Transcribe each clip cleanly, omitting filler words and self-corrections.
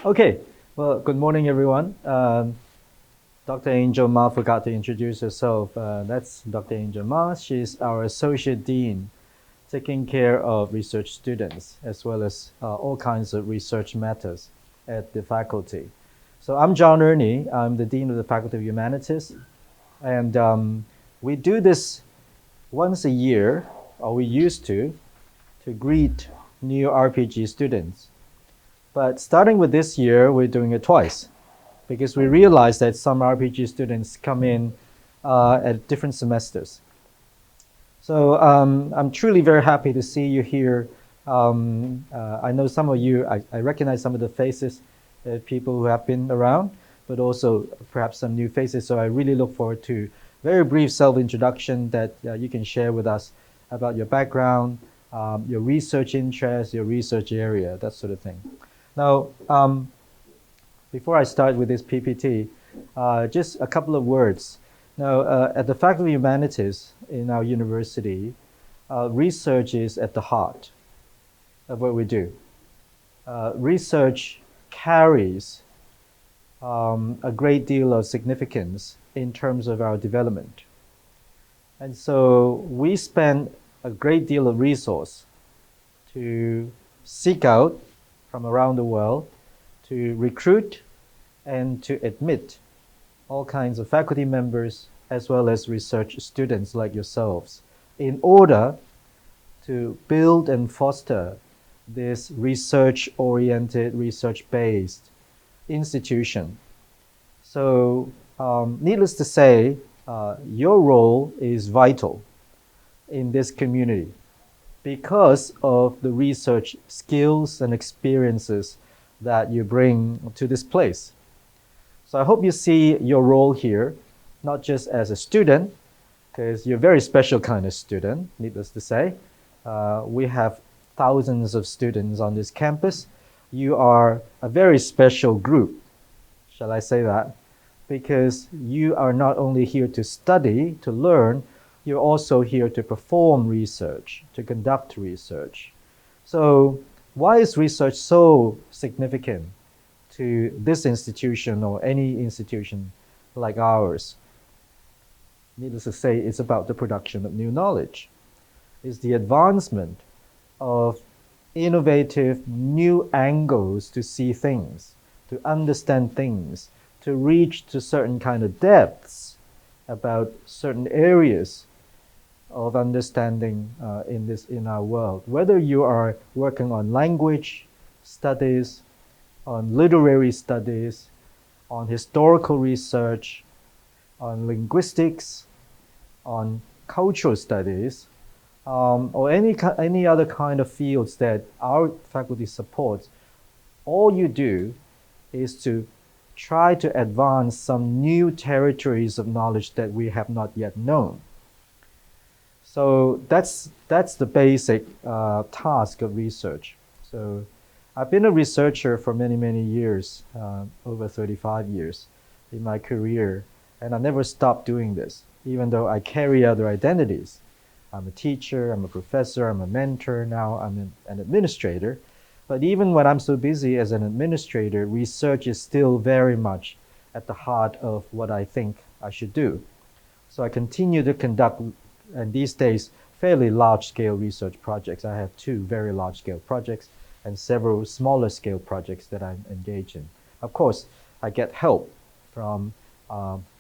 Okay, well, good morning, everyone. Dr. Angel Ma forgot to introduce herself. That's Dr. Angel Ma. She's our Associate Dean, taking care of research students, as well as all kinds of research matters at the faculty. So I'm John Erni. I'm the Dean of the Faculty of Humanities. And we do this once a year, or we used to greet new RPG students. But starting with this year, we're doing it twice because we realized that some RPG students come in at different semesters. So I'm truly very happy to see you here. I know some of you, I recognize some of the faces, people who have been around, but also perhaps some new faces. So I really look forward to very brief self-introduction that you can share with us about your background, your research interests, your research area, that sort of thing. Now, before I start with this PPT, just a couple of words. Now, at the Faculty of Humanities in our university, research is at the heart of what we do. Research carries a great deal of significance in terms of our development. And so we spend a great deal of resource to seek out from around the world to recruit and to admit all kinds of faculty members as well as research students like yourselves in order to build and foster this research-oriented, research-based institution. So needless to say, your role is vital in this community because of the research skills and experiences that you bring to this place. So I hope you see your role here, not just as a student, because you're a very special kind of student, needless to say. We have thousands of students on this campus. You are a very special group, shall I say that? Because you are not only here to study, to learn, you're also here to perform research, to conduct research. So why is research so significant to this institution or any institution like ours? Needless to say, it's about the production of new knowledge. It's the advancement of innovative new angles to see things, to understand things, to reach to certain kind of depths about certain areas of understanding in our world. Whether you are working on language studies, on literary studies, on historical research, on linguistics, on cultural studies, or any other kind of fields that our faculty supports, all you do is to try to advance some new territories of knowledge that we have not yet known. So that's the basic task of research. So I've been a researcher for many, many years, over 35 years in my career, and I never stopped doing this, even though I carry other identities. I'm a teacher, I'm a professor, I'm a mentor, now I'm an administrator. But even when I'm so busy as an administrator, research is still very much at the heart of what I think I should do. So I continue to conduct, and these days, fairly large-scale research projects. I have 2 very large-scale projects and several smaller-scale projects that I'm engaged in. Of course, I get help from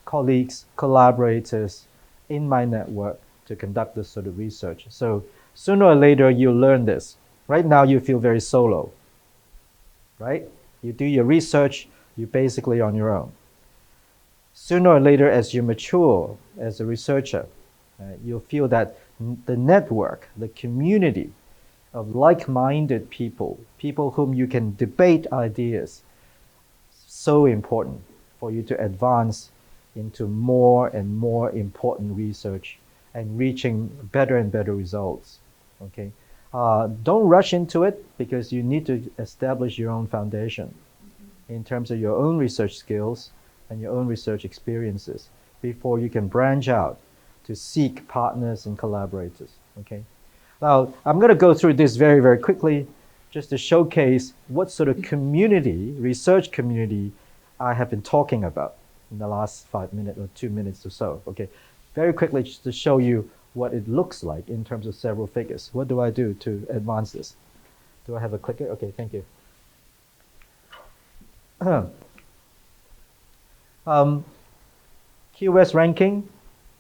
colleagues, collaborators in my network to conduct this sort of research. So sooner or later, you'll learn this. Right now, you feel very solo, right? You do your research, you're basically on your own. Sooner or later, as you mature as a researcher, you'll feel that the network, the community of like-minded people, people whom you can debate ideas, so important for you to advance into more and more important research and reaching better and better results. Okay, don't rush into it because you need to establish your own foundation in terms of your own research skills and your own research experiences before you can branch out to seek partners and collaborators. Okay. Now I'm going to go through this very, very quickly just to showcase what sort of community, research community, I have been talking about in the last 5 minutes or 2 minutes or so. Okay, very quickly just to show you what it looks like in terms of several figures. What do I do to advance this? Do I have a clicker? Okay, thank you. QS ranking,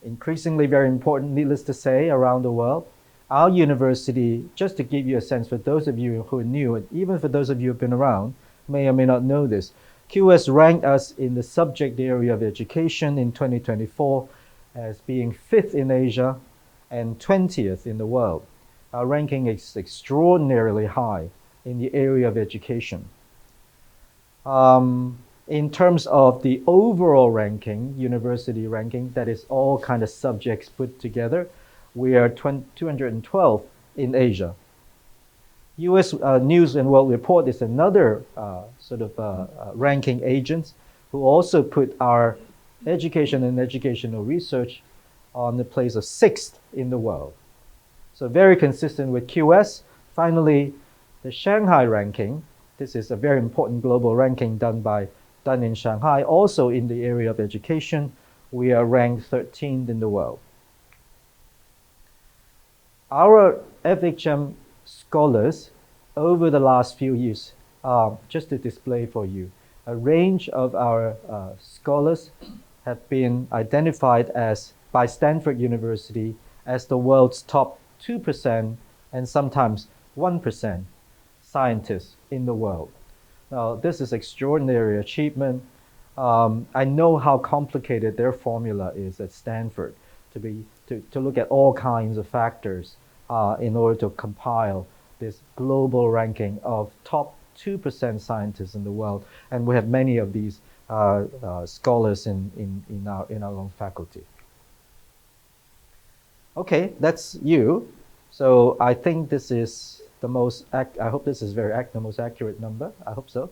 increasingly very important, needless to say, around the world. Our university, just to give you a sense, for those of you who are new, and even for those of you who have been around, may or may not know this, QS ranked us in the subject area of education in 2024 as being 5th in Asia and 20th in the world. Our ranking is extraordinarily high in the area of education. In terms of the overall ranking, university ranking, that is all kind of subjects put together, we are 212 in Asia. US News and World Report is another ranking agent who also put our education and educational research on the place of 6th in the world. So very consistent with QS. Finally, the Shanghai ranking. This is a very important global ranking done in Shanghai. Also in the area of education, we are ranked 13th in the world. Our FHM scholars over the last few years, just to display for you, a range of our scholars have been identified by Stanford University as the world's top 2% and sometimes 1% scientists in the world. Now, this is extraordinary achievement. I know how complicated their formula is at Stanford to look at all kinds of factors in order to compile this global ranking of top 2% scientists in the world. And we have many of these scholars in our own faculty. Okay, that's you. So I think this is the most, I hope this is the most accurate number. I hope so.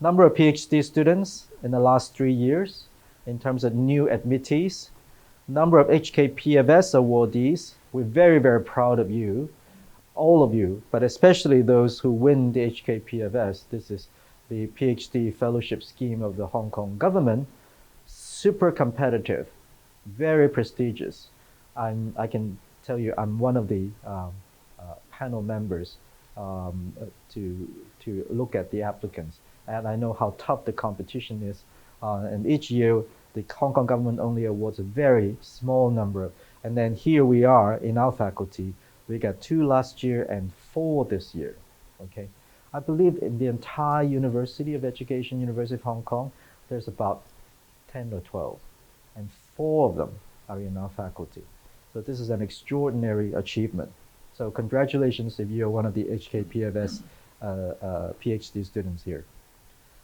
Number of PhD students in the last 3 years in terms of new admittees. Number of HKPFS awardees. We're very, very proud of you, all of you, but especially those who win the HKPFS. This is the PhD fellowship scheme of the Hong Kong government. Super competitive, very prestigious. I can tell you I'm one of the panel members to look at the applicants. And I know how tough the competition is. And each year, the Hong Kong government only awards a very small number. And then here we are in our faculty. We got 2 last year and 4 this year. Okay, I believe in the entire University of Education, University of Hong Kong, there's about 10 or 12. And 4 of them are in our faculty. So this is an extraordinary achievement. So congratulations if you're one of the HKPFS PhD students here.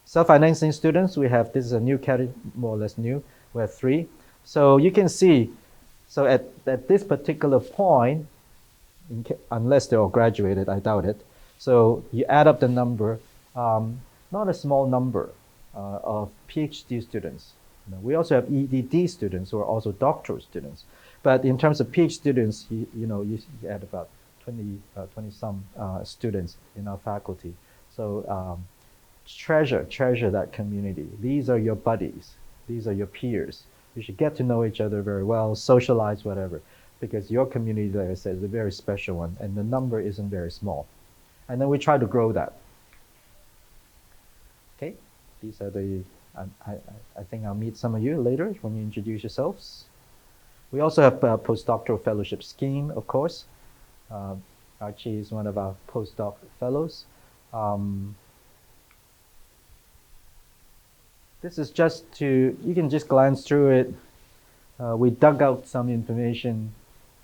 Self-financing students, we have, this is a new category, more or less new, we have 3. So you can see, so at this particular point, unless they're all graduated, I doubt it. So you add up the number, not a small number of PhD students. We also have EDD students who are also doctoral students. But in terms of PhD students, you add about 20 some students in our faculty. So treasure that community. These are your buddies. These are your peers. You should get to know each other very well, socialize, whatever, because your community, like I said, is a very special one, and the number isn't very small. And then we try to grow that. Okay, these are the, I think I'll meet some of you later when you introduce yourselves. We also have a postdoctoral fellowship scheme, of course. Archie is one of our postdoc fellows. This is just to, you can just glance through it. We dug out some information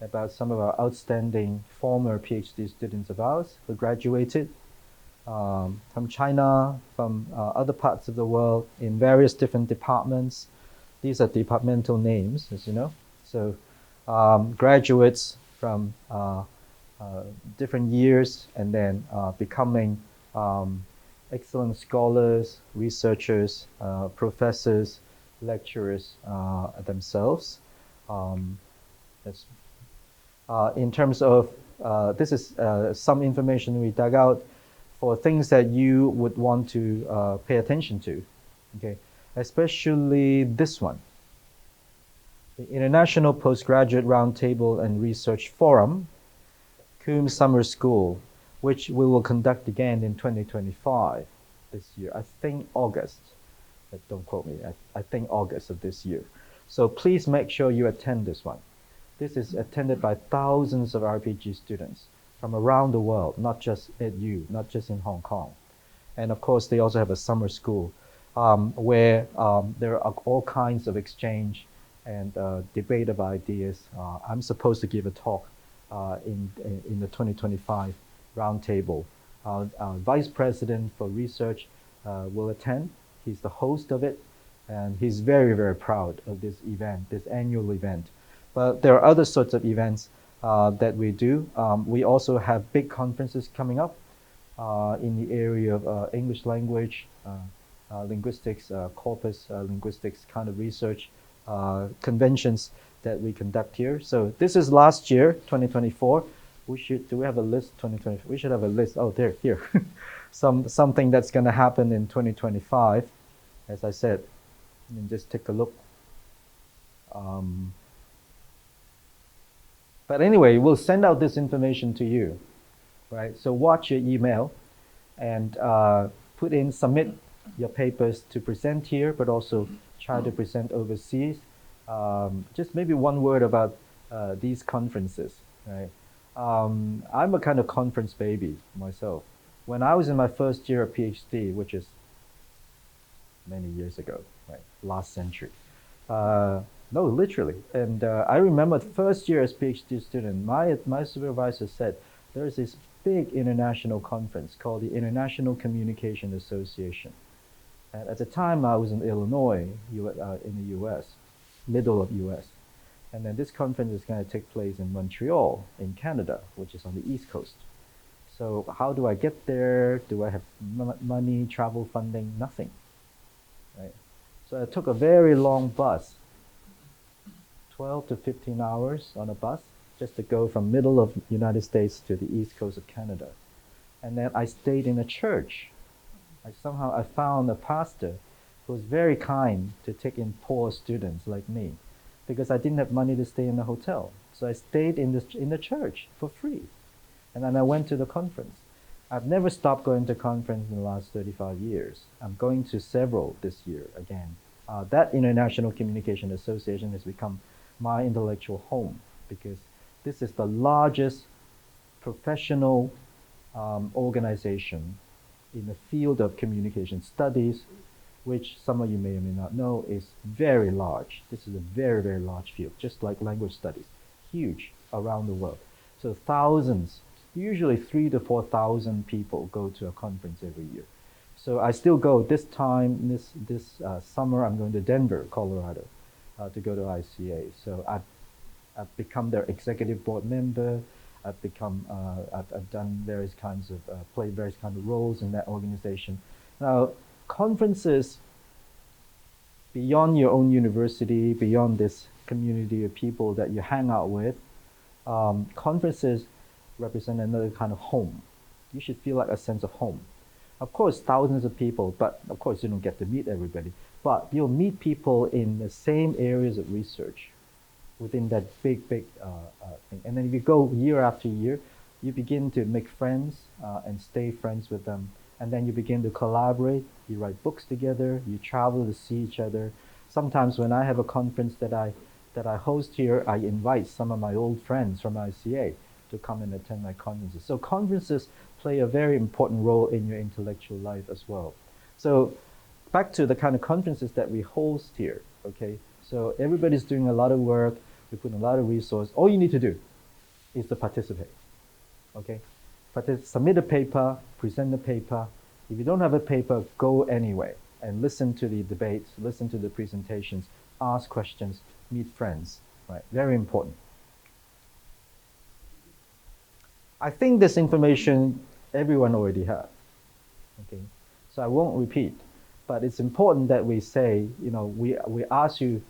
about some of our outstanding former PhD students of ours who graduated from China, from other parts of the world in various different departments. These are departmental names, as you know. So graduates from different years and then becoming excellent scholars, researchers, professors, lecturers themselves. In terms of, this is some information we dug out for things that you would want to pay attention to, okay? Especially this one, the International Postgraduate Roundtable and Research Forum, Coombs Summer School, which we will conduct again in 2025 this year. I think August. Don't quote me. I think August of this year. So please make sure you attend this one. This is attended by thousands of RPG students from around the world, not just at U, not just in Hong Kong. And of course, they also have a summer school where there are all kinds of exchange and debate of ideas. I'm supposed to give a talk in the 2025 roundtable. Our Vice President for Research will attend. He's the host of it, and he's very, very proud of this event, this annual event. But there are other sorts of events that we do. We also have big conferences coming up in the area of English language, linguistics, corpus linguistics kind of research conventions that we conduct here. So this is last year, 2024. Do we have a list? 2024. We should have a list. Oh, here. Something that's going to happen in 2025. As I said, you can just take a look. But anyway, we'll send out this information to you, right? So watch your email and submit your papers to present here, but also try to present overseas. Just maybe one word about these conferences, right? I'm a kind of conference baby myself. When I was in my first year of PhD, which is many years ago, right, last century. No, literally. And I remember the first year as PhD student, my supervisor said, there is this big international conference called the International Communication Association. And at the time, I was in Illinois, in the US, middle of US. And then this conference is going to take place in Montreal, in Canada, which is on the East Coast. So how do I get there? Do I have money, travel funding? Nothing. Right? So I took a very long bus, 12 to 15 hours on a bus, just to go from middle of United States to the East Coast of Canada. And then I stayed in a church. I found a pastor who was very kind to take in poor students like me, because I didn't have money to stay in a hotel. So I stayed in the church for free. And then I went to the conference. I've never stopped going to conference in the last 35 years. I'm going to several this year again. That International Communication Association has become my intellectual home, because this is the largest professional organization in the field of communication studies, which some of you may or may not know is very large. This is a very, very large field, just like language studies, huge around the world. So thousands, usually 3,000 to 4,000 people go to a conference every year. So I still go. This summer, I'm going to Denver, Colorado, to go to ICA. So I've become their executive board member. I've done various kinds of, played various kinds of roles in that organization. Now, conferences beyond your own university, beyond this community of people that you hang out with, conferences represent another kind of home. You should feel like a sense of home. Of course, thousands of people, but of course you don't get to meet everybody. But you'll meet people in the same areas of research within that big thing. And then if you go year after year, you begin to make friends and stay friends with them. And then you begin to collaborate. You write books together. You travel to see each other. Sometimes when I have a conference that I host here, I invite some of my old friends from ICA to come and attend my conferences. So conferences play a very important role in your intellectual life as well. So back to the kind of conferences that we host here, okay? So everybody's doing a lot of work. We put a lot of resource. All you need to do is to participate, okay? Submit a paper, present the paper. If you don't have a paper, go anyway and listen to the debates, listen to the presentations, ask questions, meet friends, right? Very important. I think this information everyone already has, okay? So I won't repeat, but it's important that we say, you know, we ask you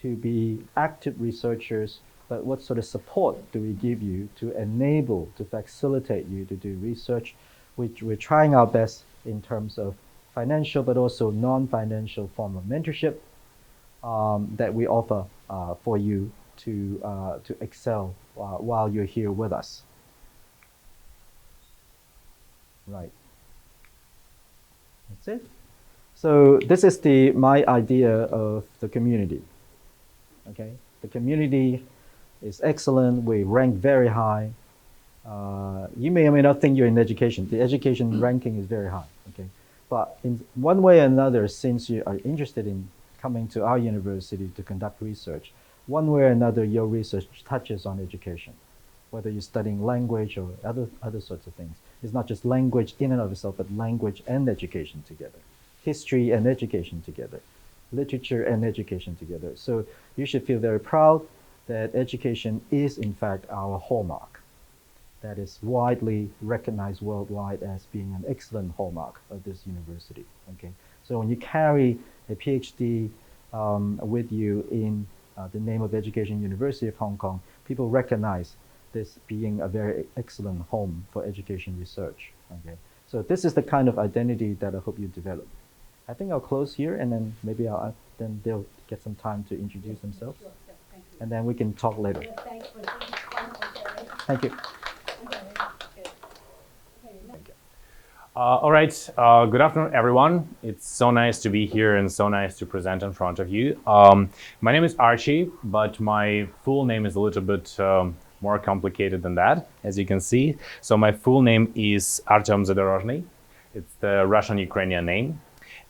to be active researchers, but what sort of support do we give you to enable, to facilitate you to do research? We're trying our best in terms of financial but also non-financial form of mentorship that we offer for you to excel while you're here with us. Right. That's it. So this is my idea of the community. Okay, the community is excellent. We rank very high. You may or may not think you're in education. The education ranking is very high. Okay, but in one way or another, since you are interested in coming to our university to conduct research, one way or another, your research touches on education, whether you're studying language or other sorts of things. It's not just language in and of itself, but language and education together, history and education together, literature and education together. So you should feel very proud that education is in fact our hallmark. That is widely recognized worldwide as being an excellent hallmark of this university. Okay, so when you carry a PhD with you in the name of Education University of Hong Kong, people recognize this being a very excellent home for education research. Okay, so this is the kind of identity that I hope you develop. I think I'll close here, and then maybe then they'll get some time to introduce themselves, and then we can talk later. Thank you. All right, good afternoon, everyone. It's so nice to be here and so nice to present in front of you. My name is Archie, but my full name is a little bit more complicated than that, as you can see. So my full name is Artem Zadorozhny. It's the Russian-Ukrainian name.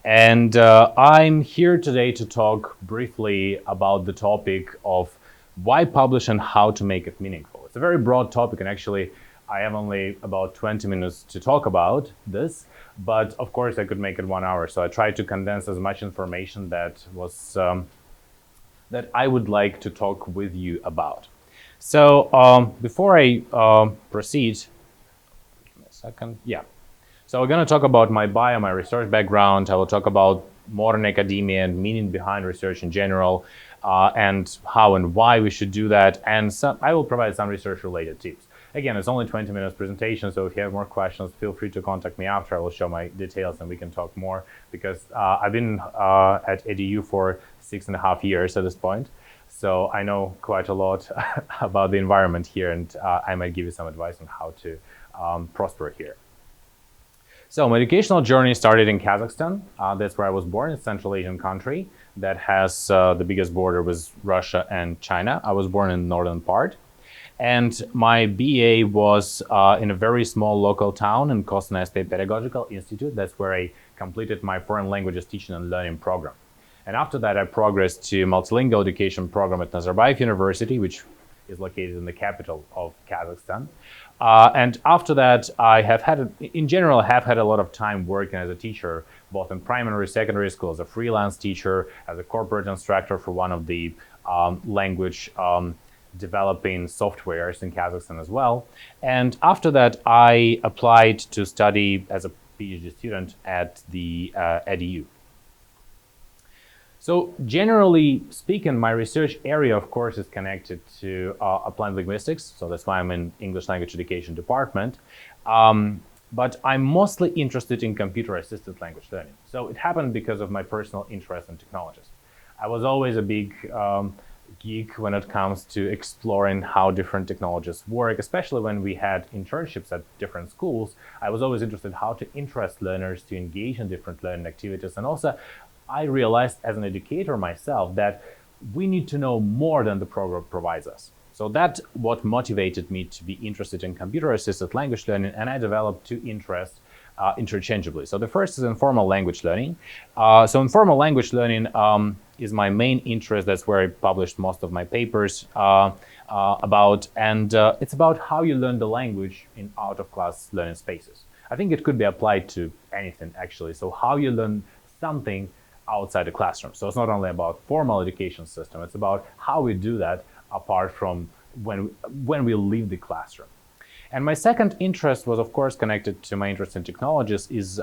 And I'm here today to talk briefly about the topic of why publish and how to make it meaningful. It's a very broad topic, and actually I have only about 20 minutes to talk about this, but of course I could make it 1 hour. So I tried to condense as much information that was that I would like to talk with you about. So before I proceed, give me a second. Yeah. So we're going to talk about my bio, my research background. I will talk about modern academia and meaning behind research in general, and how and why we should do that. And I will provide some research-related tips. Again, it's only 20 minutes presentation, so if you have more questions, feel free to contact me after. I will show my details and we can talk more, because I've been at EDU for 6.5 years at this point. So I know quite a lot about the environment here, and I might give you some advice on how to prosper here. So my educational journey started in Kazakhstan. That's where I was born, a Central Asian country that has the biggest border with Russia and China. I was born in the northern part. And my BA was in a very small local town in Kostanay State Pedagogical Institute. That's where I completed my foreign languages teaching and learning program. And after that, I progressed to multilingual education program at Nazarbayev University, which is located in the capital of Kazakhstan. And after that, I have had, in general, have had a lot of time working as a teacher, both in primary, secondary school, as a freelance teacher, as a corporate instructor for one of the language developing softwares in Kazakhstan as well. And after that, I applied to study as a PhD student at the EDU. So generally speaking, my research area, of course, is connected to applied linguistics. So that's why I'm in English language education department. But I'm mostly interested in computer-assisted language learning. So it happened because of my personal interest in technologies. I was always a big geek when it comes to exploring how different technologies work, especially when we had internships at different schools. I was always interested in how to interest learners to engage in different learning activities. And also, I realized as an educator myself that we need to know more than the program provides us. So that's what motivated me to be interested in computer-assisted language learning, and I developed two interests interchangeably. So the first is informal language learning. So informal language learning is my main interest. That's where I published most of my papers about, and it's about how you learn the language in out-of-class learning spaces. I think it could be applied to anything, actually. So how you learn something outside the classroom. So it's not only about formal education system, it's about how we do that apart from when we leave the classroom. And my second interest was, of course, connected to my interest in technologies, is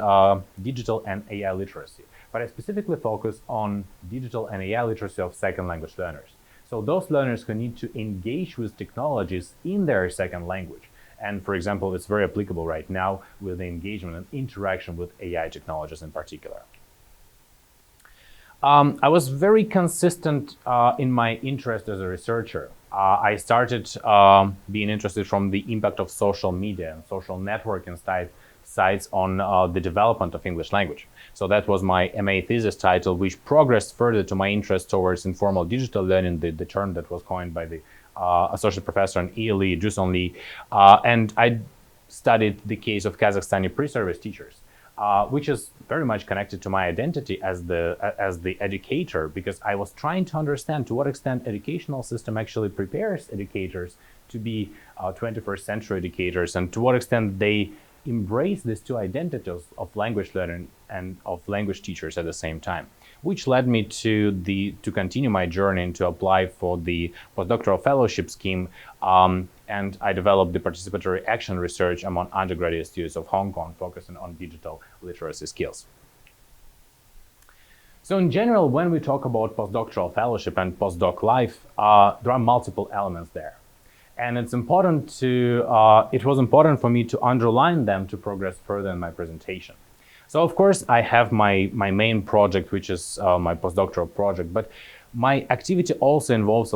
digital and AI literacy. But I specifically focus on digital and AI literacy of second language learners. So those learners who need to engage with technologies in their second language. And for example, it's very applicable right now with the engagement and interaction with AI technologies in particular. I was very consistent in my interest as a researcher. I started being interested from the impact of social media and social networking sites on the development of English language. So that was my MA thesis title, which progressed further to my interest towards informal digital learning, the term that was coined by the associate professor in ELE, Jusong Lee. And I studied the case of Kazakhstani pre-service teachers. Which is very much connected to my identity as the educator, because I was trying to understand to what extent educational system actually prepares educators to be 21st century educators, and to what extent they embrace these two identities of language learning and of language teachers at the same time, which led me to continue my journey and to apply for the postdoctoral fellowship scheme. And I developed the participatory action research among undergraduate students of Hong Kong, focusing on digital literacy skills. So in general, when we talk about postdoctoral fellowship and postdoc life, there are multiple elements there. And it was important for me to underline them to progress further in my presentation. So of course, I have my main project, which is my postdoctoral project, but my activity also involves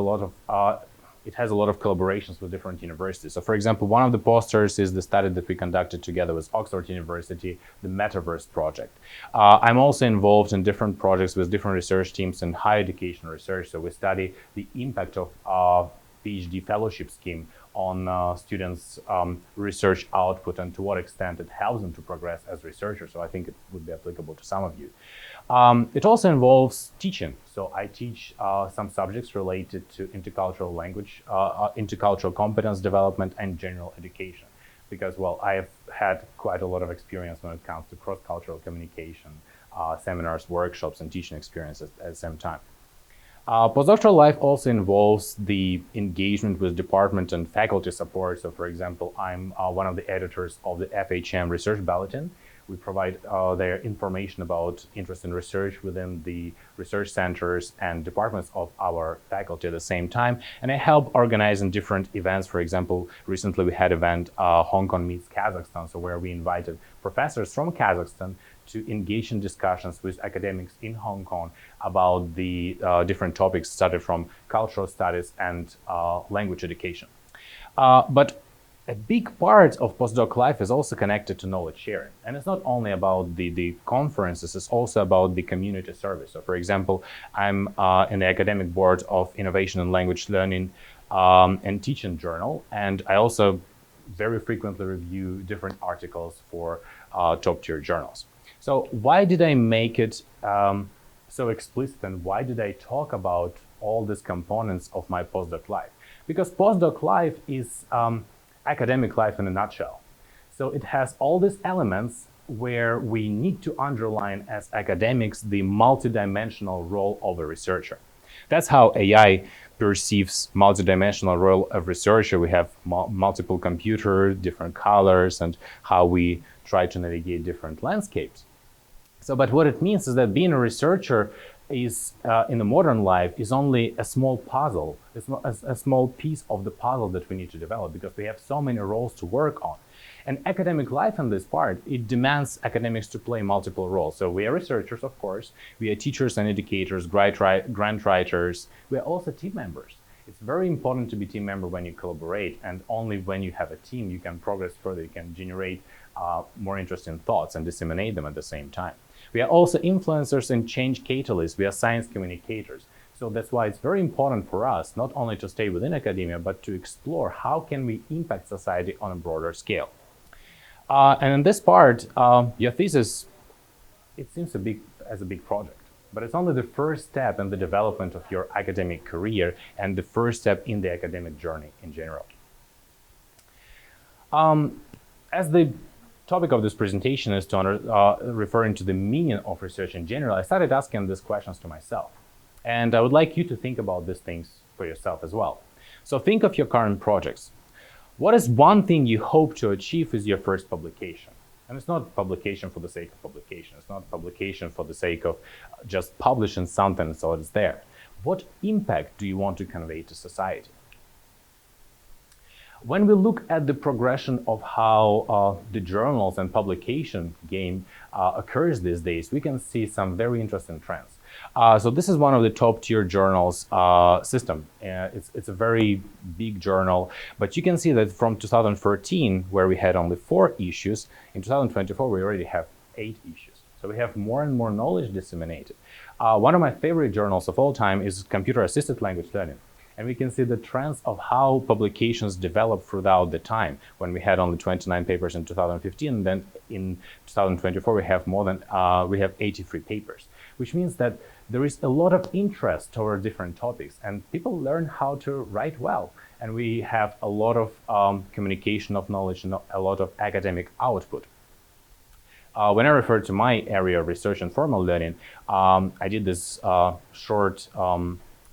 it has a lot of collaborations with different universities. So for example, one of the posters is the study that we conducted together with Oxford University, the Metaverse project. I'm also involved in different projects with different research teams in higher education research. So we study the impact of PhD fellowship scheme on students' research output and to what extent it helps them to progress as researchers. So I think it would be applicable to some of you. It also involves teaching. So I teach some subjects related to intercultural language, intercultural competence development, and general education. Because, well, I have had quite a lot of experience when it comes to cross-cultural communication, seminars, workshops, and teaching experiences at the same time. Postdoctoral life also involves the engagement with department and faculty support. So, for example, I'm one of the editors of the FHM Research Bulletin. We provide their information about interest in research within the research centers and departments of our faculty at the same time. And I help organizing different events. For example, recently we had an event, Hong Kong meets Kazakhstan, so where we invited professors from Kazakhstan to engage in discussions with academics in Hong Kong about the different topics studied from cultural studies and language education. But a big part of postdoc life is also connected to knowledge sharing. And it's not only about the conferences, it's also about the community service. So for example, I'm in the academic board of Innovation and Language Learning and Teaching Journal. And I also very frequently review different articles for top tier journals. So why did I make it so explicit, and why did I talk about all these components of my postdoc life? Because postdoc life is academic life in a nutshell. So it has all these elements where we need to underline as academics the multidimensional role of a researcher. That's how AI perceives multidimensional role of researcher. We have multiple computers, different colors, and how we try to navigate different landscapes. So, but what it means is that being a researcher is in the modern life is only a small puzzle. It's a small piece of the puzzle that we need to develop, because we have so many roles to work on. And academic life in this part, it demands academics to play multiple roles. So we are researchers, of course. We are teachers and educators, grant writers. We are also team members. It's very important to be a team member when you collaborate, and only when you have a team you can progress further, you can generate more interesting thoughts and disseminate them at the same time. We are also influencers and change catalysts. We are science communicators. So that's why it's very important for us not only to stay within academia, but to explore how can we impact society on a broader scale. And in this part, your thesis, it seems as a big project, but it's only the first step in the development of your academic career and the first step in the academic journey in general. As the topic of this presentation is referring to the meaning of research in general, I started asking these questions to myself. And I would like you to think about these things for yourself as well. So think of your current projects. What is one thing you hope to achieve with your first publication? And it's not publication for the sake of publication. It's not publication for the sake of just publishing something so it's there. What impact do you want to convey to society? When we look at the progression of how the journals and publication game occurs these days, we can see some very interesting trends. So this is one of the top tier journals system. It's a very big journal, but you can see that from 2013, where we had only 4 issues, in 2024 we already have 8 issues. So we have more and more knowledge disseminated. One of my favorite journals of all time is Computer-Assisted Language Learning. And we can see the trends of how publications develop throughout the time. When we had only 29 papers in 2015, then in 2024 we have more than 83 papers, which means that there is a lot of interest toward different topics, and people learn how to write well. And we have a lot of communication of knowledge and a lot of academic output. When I refer to my area of research and formal learning, I did this short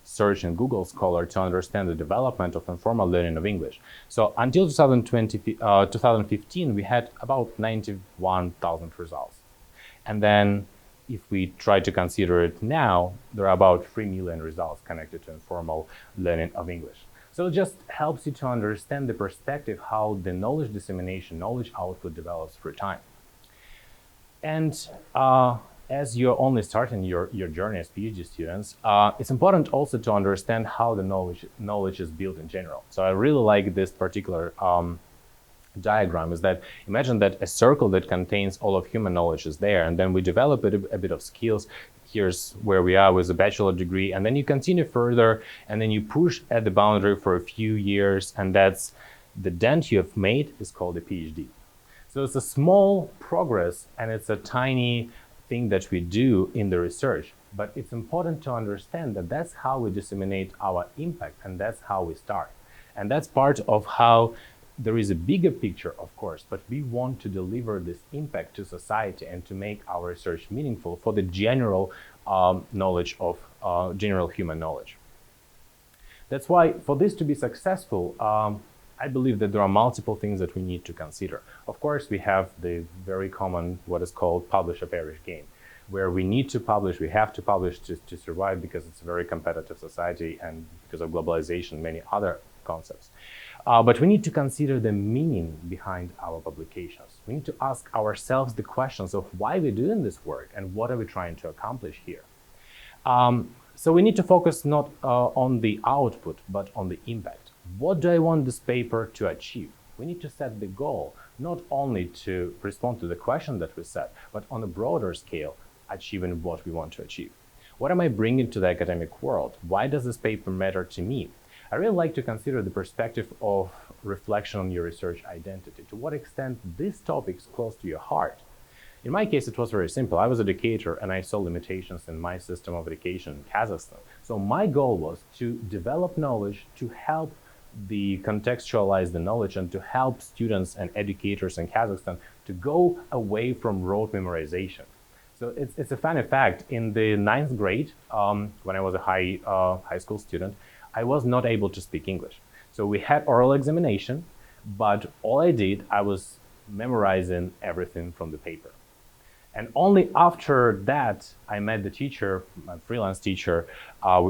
search in Google Scholar to understand the development of informal learning of English. So until 2015, we had about 91,000 results. And then if we try to consider it now, there are about 3 million results connected to informal learning of English. So it just helps you to understand the perspective how the knowledge dissemination, knowledge output develops through time. And as you're only starting your journey as PhD students, it's important also to understand how the knowledge is built in general. So I really like this particular diagram. Is that imagine that a circle that contains all of human knowledge is there, and then we develop a bit of skills. Here's where we are with a bachelor degree, and then you continue further, and then you push at the boundary for a few years, and that's the dent you have made is called a PhD. So it's a small progress, and it's a tiny thing that we do in the research, but it's important to understand that that's how we disseminate our impact, and that's how we start. And that's part of how there is a bigger picture, of course, but we want to deliver this impact to society and to make our research meaningful for the general knowledge of general human knowledge. That's why for this to be successful, I believe that there are multiple things that we need to consider. Of course, we have the very common, what is called publish or perish game, where we need to publish, we have to publish to survive because it's a very competitive society and because of globalization, many other concepts. But we need to consider the meaning behind our publications. We need to ask ourselves the questions of why we're doing this work and what are we trying to accomplish here. So we need to focus not on the output, but on the impact. What do I want this paper to achieve? We need to set the goal, not only to respond to the question that we set, but on a broader scale, achieving what we want to achieve. What am I bringing to the academic world? Why does this paper matter to me? I really like to consider the perspective of reflection on your research identity. To what extent this topic is close to your heart? In my case, it was very simple. I was an educator and I saw limitations in my system of education in Kazakhstan. So my goal was to develop knowledge, to help contextualize the knowledge and to help students and educators in Kazakhstan to go away from rote memorization. So it's a funny fact. In the 9th grade, when I was a high school student, I was not able to speak English. So we had oral examination, but all I did, I was memorizing everything from the paper. And only after that, I met the teacher, my freelance teacher,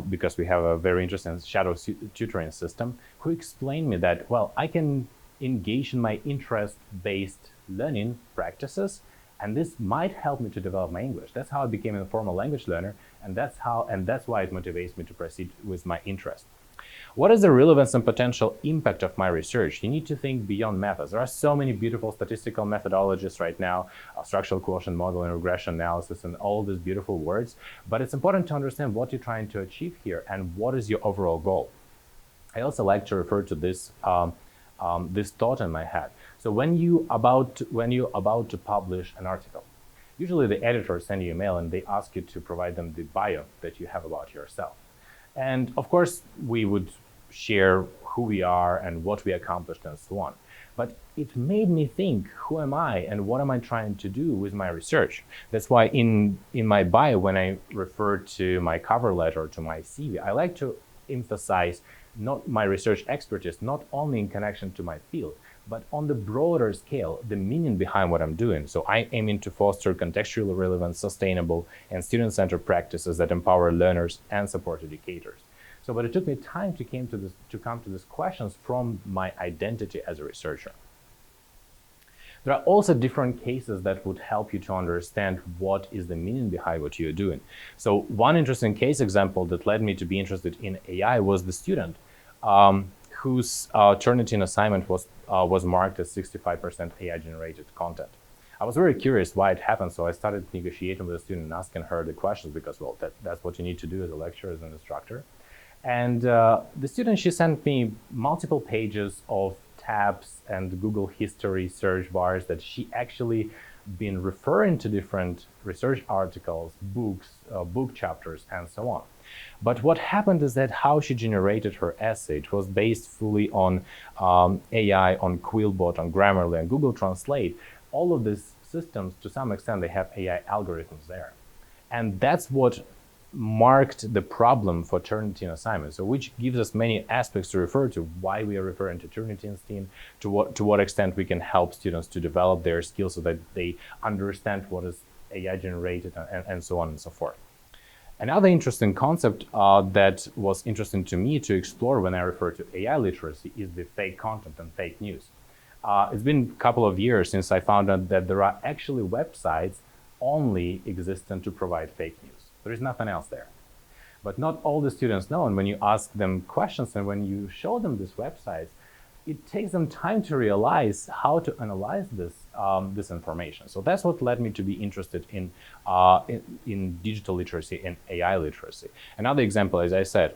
because we have a very interesting shadow tutoring system, who explained me that, well, I can engage in my interest-based learning practices, and this might help me to develop my English. That's how I became a formal language learner, and that's why it motivates me to proceed with my interest. What is the relevance and potential impact of my research? You need to think beyond methods. There are so many beautiful statistical methodologies right now, structural quotient modeling, regression analysis, and all these beautiful words. But it's important to understand what you're trying to achieve here and what is your overall goal. I also like to refer to this this thought in my head. So when you're about to publish an article, usually the editors send you an email and they ask you to provide them the bio that you have about yourself. And of course, we would share who we are and what we accomplished and so on. But it made me think, who am I and what am I trying to do with my research? That's why in my bio, when I refer to my cover letter, to my CV, I like to emphasize not my research expertise, not only in connection to my field, but on the broader scale, the meaning behind what I'm doing. So I aim to foster contextually relevant, sustainable, and student-centered practices that empower learners and support educators. So, but it took me time to come to these questions from my identity as a researcher. There are also different cases that would help you to understand what is the meaning behind what you're doing. So one interesting case example that led me to be interested in AI was the student whose Turnitin assignment was marked as 65% AI-generated content. I was very curious why it happened, so I started negotiating with the student and asking her the questions because, well, that's what you need to do as a lecturer, as an instructor. And the student, she sent me multiple pages of tabs and Google history search bars that she actually been referring to different research articles, books, book chapters, and so on. But what happened is that how she generated her essay, it was based fully on AI, on Quillbot, on Grammarly, and Google Translate. All of these systems, to some extent, they have AI algorithms there. And that's what marked the problem for Turnitin assignments, so which gives us many aspects to refer to, why we are referring to Turnitin's team, to what extent we can help students to develop their skills so that they understand what is AI generated and so on and so forth. Another interesting concept that was interesting to me to explore when I refer to AI literacy is the fake content and fake news. It's been a couple of years since I found out that there are actually websites only existent to provide fake news. There is nothing else there. But not all the students know, and when you ask them questions and when you show them these websites, it takes them time to realize how to analyze this information. So that's what led me to be interested in digital literacy and AI literacy. Another example, as I said,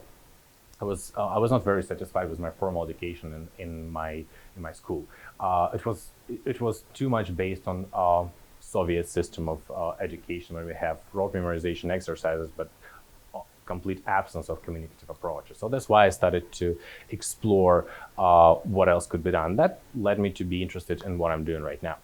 I was not very satisfied with my formal education in my school. It was too much based on Soviet system of education, where we have rote memorization exercises, but complete absence of communicative approaches. So that's why I started to explore what else could be done. That led me to be interested in what I'm doing right now.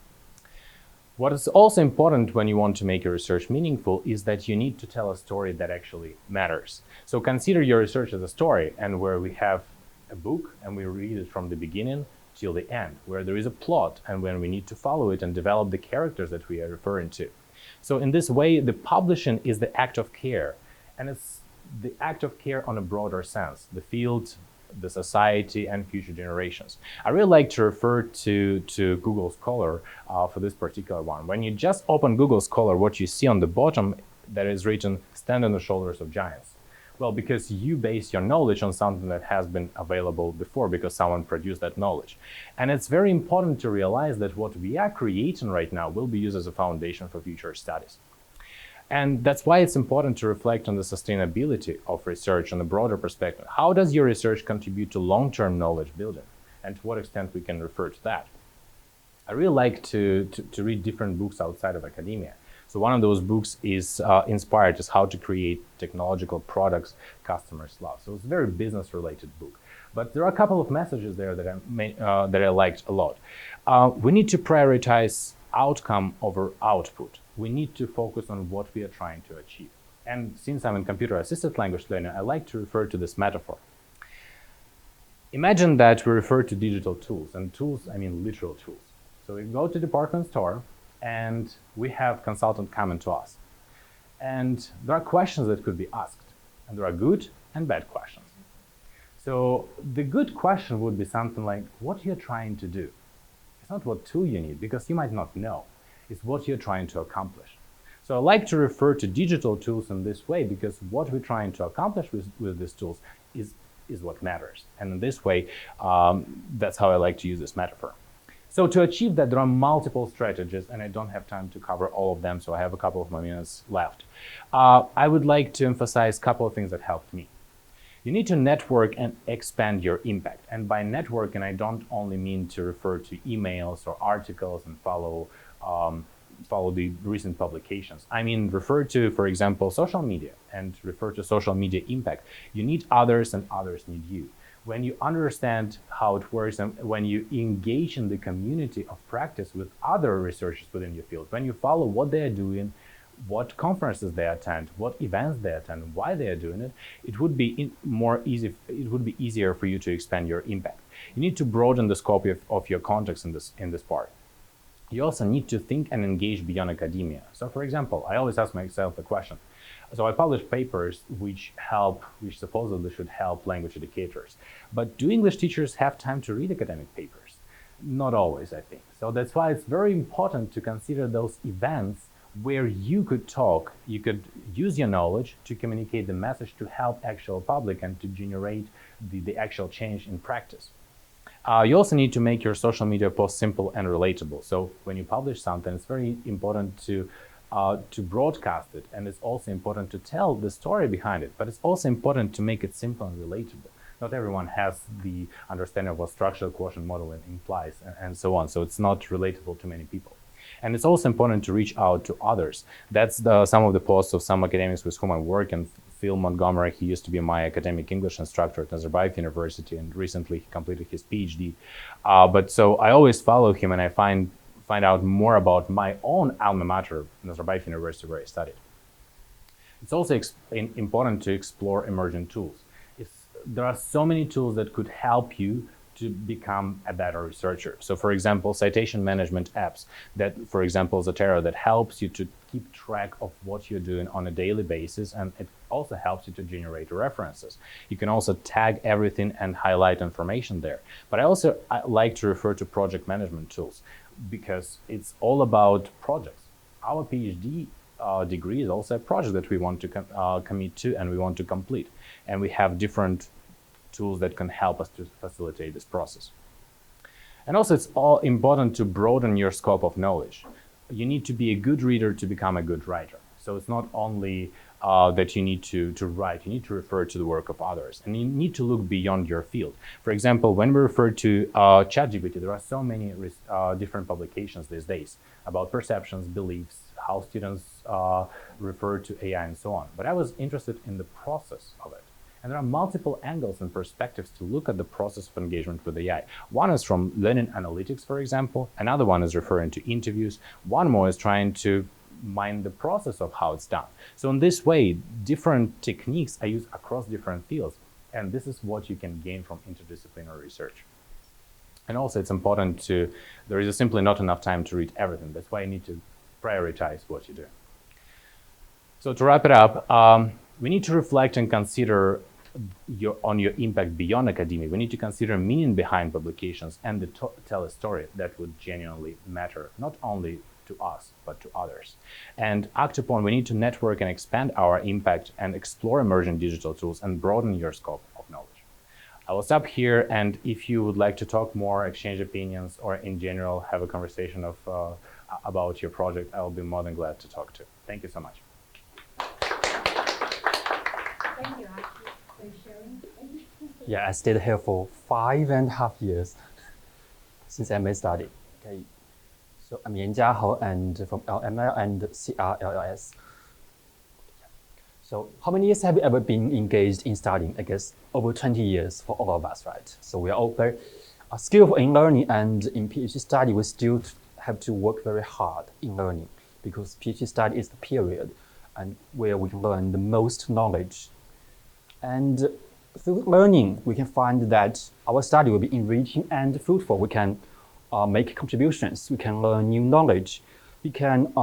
What is also important when you want to make your research meaningful is that you need to tell a story that actually matters. So consider your research as a story, and where we have a book and we read it from the beginning till the end, where there is a plot and when we need to follow it and develop the characters that we are referring to. So in this way, the publishing is the act of care, and it's the act of care on a broader sense, the field, the society, and future generations. I really like to refer to Google Scholar for this particular one. When you just open Google Scholar, what you see on the bottom, that is written, "Stand on the shoulders of giants." Well, because you base your knowledge on something that has been available before, because someone produced that knowledge. And it's very important to realize that what we are creating right now will be used as a foundation for future studies. And that's why it's important to reflect on the sustainability of research on a broader perspective. How does your research contribute to long-term knowledge building? And to what extent we can refer to that? I really like to read different books outside of academia. So one of those books is Inspired, is how to create technological products customers love. So it's a very business-related book. But there are a couple of messages there that I liked a lot. We need to prioritize outcome over output. We need to focus on what we are trying to achieve. And since I'm in computer-assisted language learning, I like to refer to this metaphor. Imagine that we refer to digital tools, and tools, I mean literal tools. So we go to department store, and we have consultant coming to us. And there are questions that could be asked, and there are good and bad questions. So the good question would be something like, what you're trying to do. It's not what tool you need, because you might not know. It's what you're trying to accomplish. So I like to refer to digital tools in this way, because what we're trying to accomplish with these tools is what matters. And in this way, that's how I like to use this metaphor. So to achieve that, there are multiple strategies, and I don't have time to cover all of them, so I have a couple of minutes left. I would like to emphasize a couple of things that helped me. You need to network and expand your impact. And by networking, I don't only mean to refer to emails or articles and follow the recent publications. I mean, refer to, for example, social media, and refer to social media impact. You need others and others need you. When you understand how it works and when you engage in the community of practice with other researchers within your field, when you follow what they are doing, what conferences they attend, what events they attend, why they are doing it, it would be easier for you to expand your impact. You need to broaden the scope of your context in this part. You also need to think and engage beyond academia. So for example, I always ask myself the question, So I publish papers which supposedly should help language educators. But do English teachers have time to read academic papers? Not always, I think. So that's why it's very important to consider those events where you could talk, you could use your knowledge to communicate the message to help actual public and to generate the actual change in practice. You also need to make your social media posts simple and relatable. So when you publish something, it's very important to broadcast it, and it's also important to tell the story behind it, but it's also important to make it simple and relatable. Not everyone has the understanding of what structural quotient modeling implies and so on, so it's not relatable to many people. And it's also important to reach out to others. That's some of the posts of some academics with whom I work, and Phil Montgomery, he used to be my academic English instructor at Nazarbayev University, and recently he completed his PhD. But so I always follow him, and I find out more about my own alma mater, Nazarbayev University, where I studied. It's also important to explore emerging tools. There are so many tools that could help you to become a better researcher. So for example, citation management apps that, for example, Zotero, that helps you to keep track of what you're doing on a daily basis, and it also helps you to generate references. You can also tag everything and highlight information there. But I like to refer to project management tools because it's all about projects. Our PhD degree is also a project that we want to commit to and we want to complete. And we have different tools that can help us to facilitate this process. And also, it's all important to broaden your scope of knowledge. You need to be a good reader to become a good writer. So it's not only that you need to write, you need to refer to the work of others, and you need to look beyond your field. For example, when we refer to ChatGPT, there are so many different publications these days about perceptions, beliefs, how students refer to AI and so on. But I was interested in the process of it. And there are multiple angles and perspectives to look at the process of engagement with AI. One is from learning analytics, for example. Another one is referring to interviews. One more is trying to mind the process of how it's done. So in this way, different techniques are used across different fields. And this is what you can gain from interdisciplinary research. And also it's important there is simply not enough time to read everything. That's why you need to prioritize what you do. So to wrap it up, we need to reflect and consider your impact beyond academia. We need to consider meaning behind publications and tell a story that would genuinely matter, not only to us, but to others. And act upon, we need to network and expand our impact and explore emerging digital tools and broaden your scope of knowledge. I will stop here, and if you would like to talk more, exchange opinions, or in general have a conversation about your project, I will be more than glad to talk to. Thank you so much. Thank you, Archie, for sharing. Yeah, I stayed here for 5.5 years since MA study. Okay, so I'm Yan Jiahao and from LML and CRLLS. So how many years have you ever been engaged in studying? I guess over 20 years for all of us, right? So we are all very skillful in learning, and in PhD study, we still have to work very hard in learning because PhD study is the period and where we learn the most knowledge. And through learning, we can find that our study will be enriching and fruitful. We can make contributions. We can learn new knowledge. We can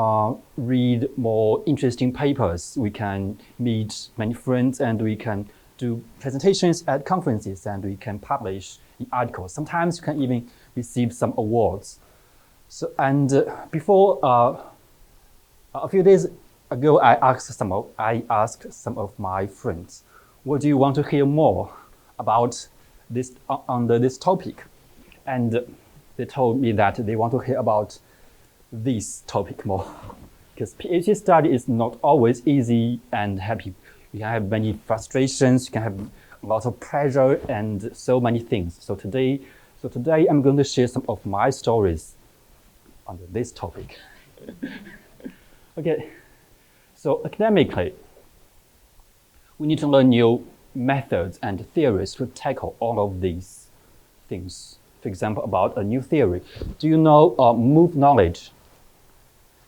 read more interesting papers. We can meet many friends, and we can do presentations at conferences, and we can publish in articles. Sometimes you can even receive some awards. So, and before a few days ago, I asked some of my friends, what do you want to hear more about this under this topic? And they told me that they want to hear about this topic more, because PhD study is not always easy and happy. You can have many frustrations, you can have a lot of pressure and so many things. So today I'm going to share some of my stories under this topic. Okay, so academically, we need to learn new methods and theories to tackle all of these things. For example, about a new theory. Do you know move knowledge?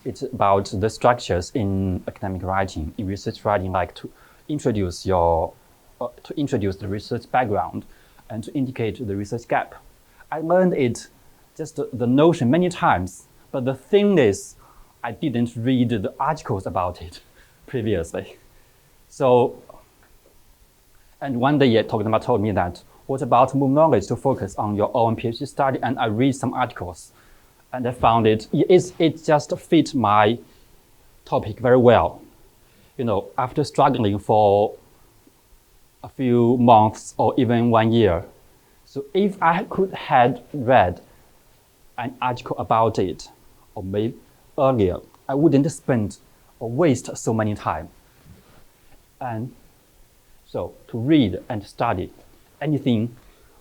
It's about the structures in academic writing, in research writing, like to introduce the research background and to indicate the research gap. I learned it, just the notion many times, but the thing is, I didn't read the articles about it previously. So, and one day told me that, what about move knowledge to focus on your own PhD study? And I read some articles, and I found it just fit my topic very well. After struggling for a few months or even 1 year, so if I could have read an article about it, or maybe earlier, I wouldn't spend or waste so many time. And so to read and study anything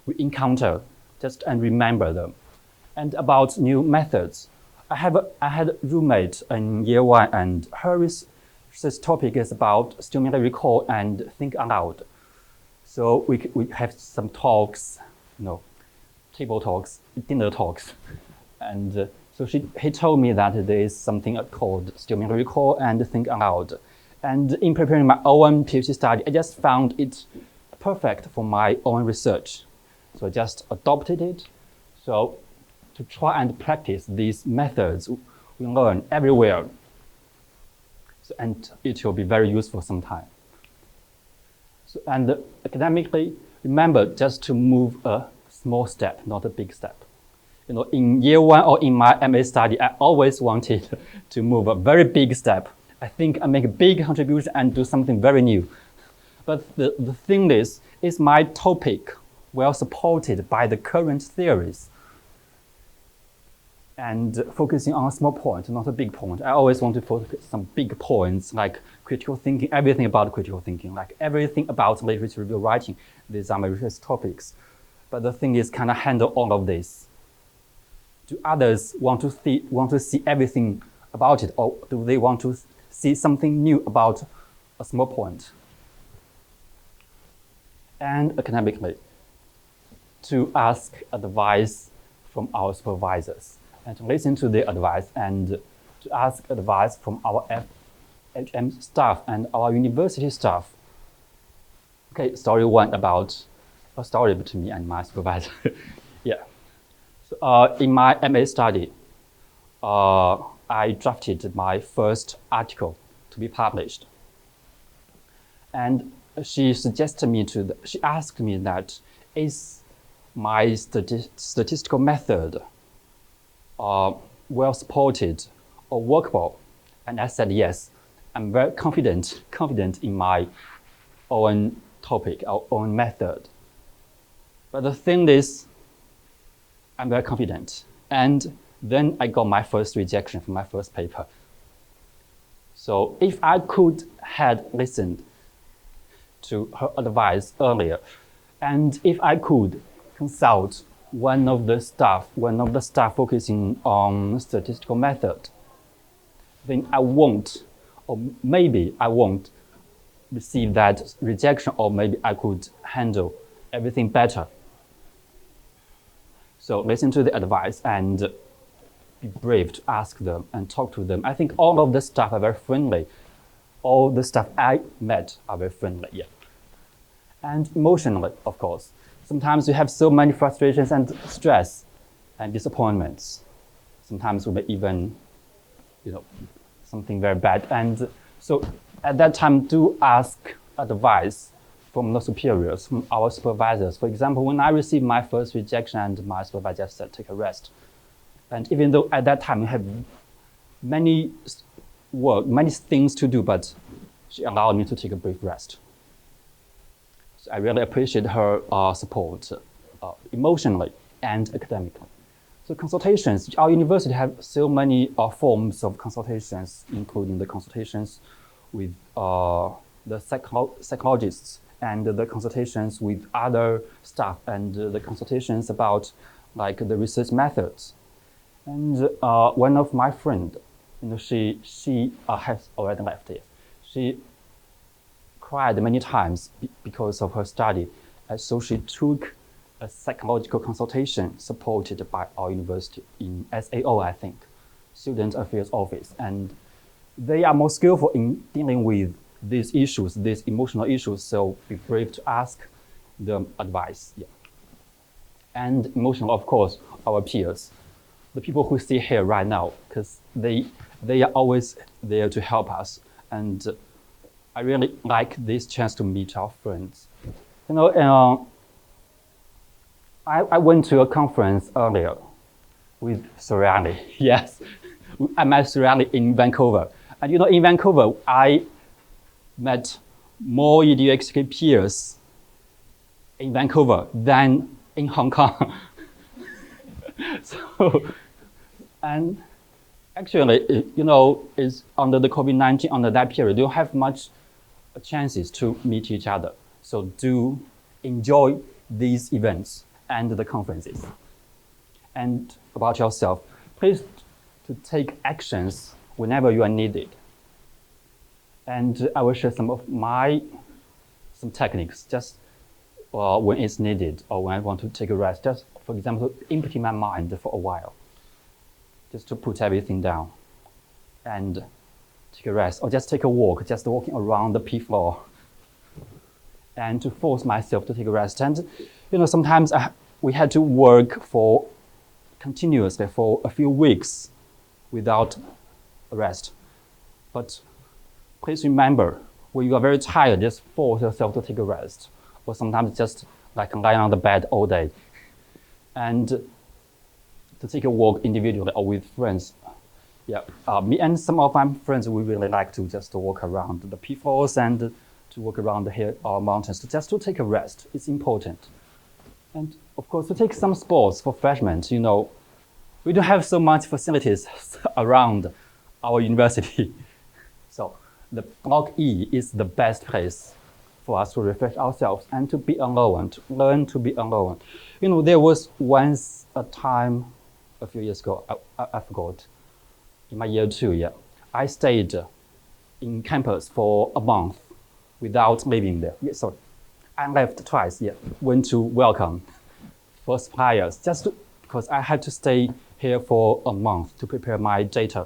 we encounter, just and remember them. And about new methods, I had a roommate in year 1, and her research topic is about stimulate recall and think aloud. So we have some talks, table talks, dinner talks, and so he told me that there is something called stimulate recall and think aloud. And in preparing my own PhD study, I just found it perfect for my own research. So I just adopted it. So to try and practice these methods we learn everywhere. So, and it will be very useful sometime. So, and academically, remember just to move a small step, not a big step. In year 1 or in my MA study, I always wanted to move a very big step. I think I make a big contribution and do something very new. But the thing is my topic well supported by the current theories? And focusing on a small point, not a big point. I always want to focus on some big points like critical thinking, everything about critical thinking, like everything about literature review writing. These are my research topics. But the thing is, can I handle all of this? Do others want to see everything about it, or do they want to see something new about a small point? And academically, to ask advice from our supervisors and to listen to their advice and to ask advice from our FHM staff and our university staff. Okay, story 1 about a story between me and my supervisor. Yeah. So, in my MA study, I drafted my first article to be published. And she asked me that, is my statistical method well supported or workable? And I said yes. I'm very confident in my own topic, our own method. But the thing is, I'm very confident. And then I got my first rejection from my first paper. So if I could have listened to her advice earlier, and if I could consult one of the staff focusing on statistical method, then I won't, or maybe I won't receive that rejection, or maybe I could handle everything better. So listen to the advice and be brave to ask them and talk to them. I think all of the staff are very friendly. All the staff I met are very friendly, yeah. And emotionally, of course. Sometimes we have so many frustrations and stress and disappointments. Sometimes we may even, something very bad. And so at that time, do ask advice from the superiors, from our supervisors. For example, when I received my first rejection and my supervisor said, take a rest. And even though at that time we have many things to do, but she allowed me to take a brief rest. So I really appreciate her support emotionally and academically. So consultations, our university have so many forms of consultations, including the consultations with the psychologists and the consultations with other staff and the consultations about like the research methods. And one of my friends, she has already left here. She cried many times because of her study. So she took a psychological consultation supported by our university in SAO, I think, Student Affairs Office. And they are more skillful in dealing with these issues, these emotional issues, so be brave to ask them advice. Yeah. And emotional, of course, our peers, the people who sit here right now, because they are always there to help us. And I really like this chance to meet our friends. You know, I went to a conference earlier with Erni. Yes, I met Erni in Vancouver. And you know, in Vancouver, I met more EDUXK peers in Vancouver than in Hong Kong. So, and actually, you know, is under the COVID-19, under that period, you don't have much chances to meet each other. So do enjoy these events and the conferences. And about yourself, please to take actions whenever you are needed. And I will share some of some techniques just when it's needed or when I want to take a rest. Just, for example, empty my mind for a while. Just to put everything down and take a rest, or just take a walk, just walking around the P floor, and to force myself to take a rest. And you know, sometimes we had to work continuously for a few weeks without a rest. But please remember, when you are very tired, just force yourself to take a rest, or sometimes just like lying on the bed all day, and to take a walk individually or with friends. Yeah, me and some of my friends, we really like to just walk around the P floors and to walk around the hill or mountains, just to take a rest. It's important. And of course, to take some sports for freshmen. You know, we don't have so much facilities around our university. So the Block E is the best place for us to refresh ourselves and to be alone, to learn to be alone. You know, there was once a time a few years ago, I forgot, in my year 2, yeah, I stayed in campus for a month without living there. Yeah, sorry, I left twice, yeah, went to welcome for suppliers, because I had to stay here for a month to prepare my data.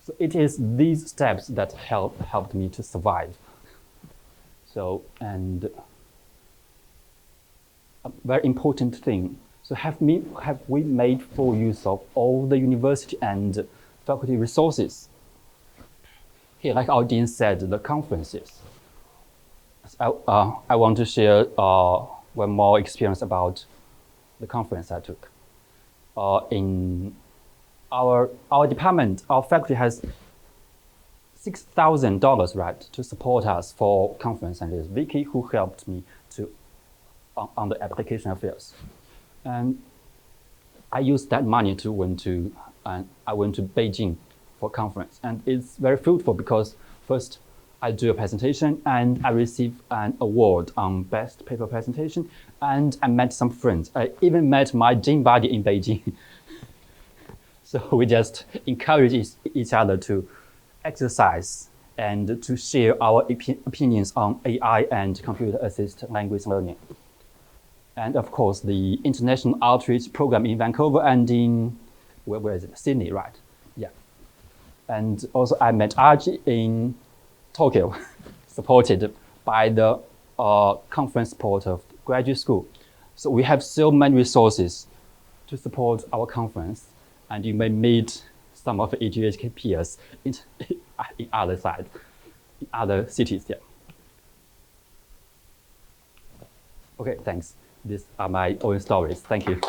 So it is these steps that helped me to survive. So, and a very important thing, so have we made full use of all the university and faculty resources? Here, like our dean said, the conferences. I want to share one more experience about the conference I took. In our department, our faculty has $6,000, right, to support us for conference, and it's Vicky who helped me on the application affairs. And I used that money I went to Beijing for conference, and it's very fruitful because first I do a presentation and I receive an award on best paper presentation, and I met some friends. I even met my gym buddy in Beijing. So we just encourage each other to exercise and to share our opinions on AI and computer-assisted language learning. And of course, the international outreach program in Vancouver and in, where is it? Sydney, right? Yeah. And also I met Archie in Tokyo, supported by the conference support of graduate school. So we have so many resources to support our conference, and you may meet some of the EDUXK peers in other sides, in other cities, yeah. Okay, thanks. These are my own stories. Thank you.